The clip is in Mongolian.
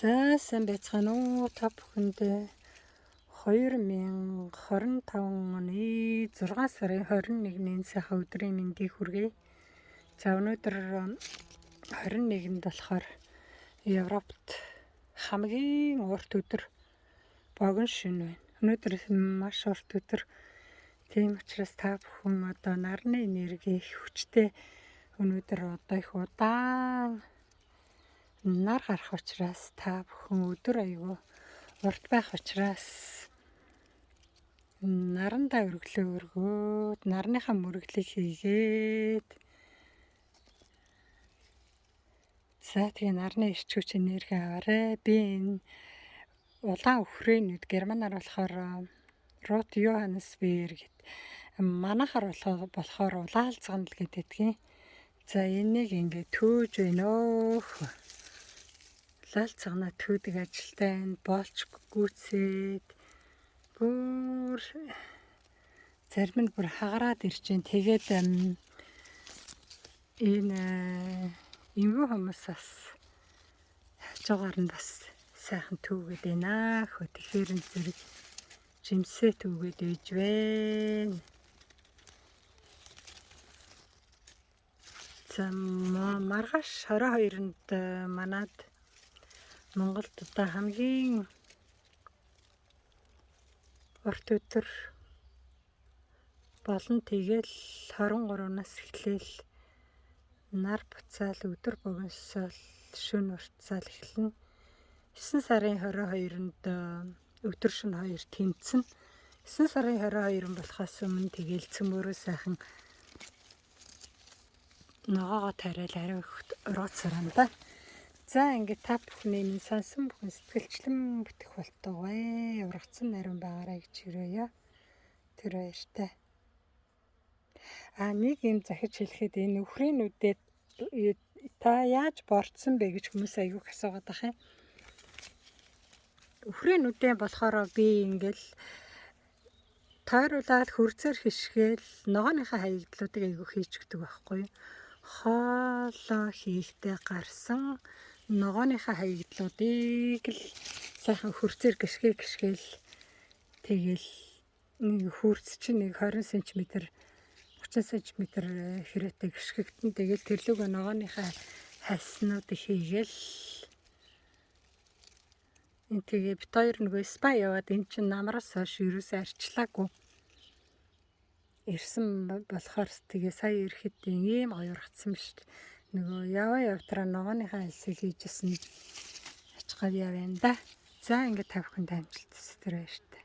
За сайн байцгаана уу та бүхэндээ 2025 оны 6 сарын 21-ний сайхан өдрийн мэндийг хүргэе. За өнөөдөр 21-нд болохоор Европт хамгийн урт өдөр богино шөнө байна. Өнөөдөр маш урт өдөр. Тийм учраас та бүхэн одоо нарны энерги их хүчтэй өнөөдөр одоо их удаан нар гарах учраас та бүхэн өдөр аягүй урт байх учраас нарандаа өргөлөө өргөөд нарныхаа мөрөглийг хийгээд за тэгээ нарны эрч хүч энерги аваарэ. Би энэ улаан өхрөөнүүд германаар болохоор Рут Йоханнес Бер гэд манайхаар болохоор улаалцган л гэдэгтгийн. За энийг ингээд төөж байна өө. Улаалцганаа төөдөг ажилтай энэ боолч гүйцээд бүр зарим нь бүр хагараад ирж байна. Тэгээд энэ эмгүү хүмүүс бас хажуугаар нь бас сайхан төвгээд байна. Тэгэхээр энэ зэрэг жимсээ төвгээд ээж байна. За маргааш 22-нд манад Монголд одоо хамгийн урт өдөр болон тэгэл 23-наас эхлээл нар буцаал өдөр богиносол шөнө уртсаал эхэлнэ. 9 сарын 22-нд өдөр шөнө 2 тэмцэн. 9 сарын 22 болохоос өмнө тэгэл цөмөрөө сайхан ногоогоо тариал арай их ургацсан да. За ингээд та бүхний минь сансан бүхэн сэтгэлчлэн бүтэх болтугай. Ургацсан нарийн байгаарай гэж хүрээе. Тэр баяртай. Нэг юм захиж хэлэхэд энэ өхрөөнүүдэд та яаж борцсон бэ гэж хүмүүс аягүй асуугаад байгаа юм. Өхрөөнүүдээ болохоор би ингээл тойруулаад хөрцөр хишгээл ногооныхаа хаягдлуудыг аягүй хийж өгдөг байхгүй юу. Хоолоо хийхдээ гарсан ногооныхаа хаягдлуудыг л сайхан хөрцөр гიშгээл тэгэл нэг хөрц чинь нэг 20 см 30 см хэрэтэ гიშгэгдэн тэгэл тэрлүүгээ ногооныхаа хайснуудыг хийгээл энэ тэгээ бит хоёр нөгөө спа яваад эн чинь намраас хойш ерөөсөө арчлаагүй ирсэн болохоор тэгээ сая ирэхэд ийм гоё ургацсан биш. Нөгөө явтраа ногооныхаа хэлсийг хийжсэн ач гавьяа байна да. За ингээд та бүхэнд амжилт хүсье. Тэр баяртай.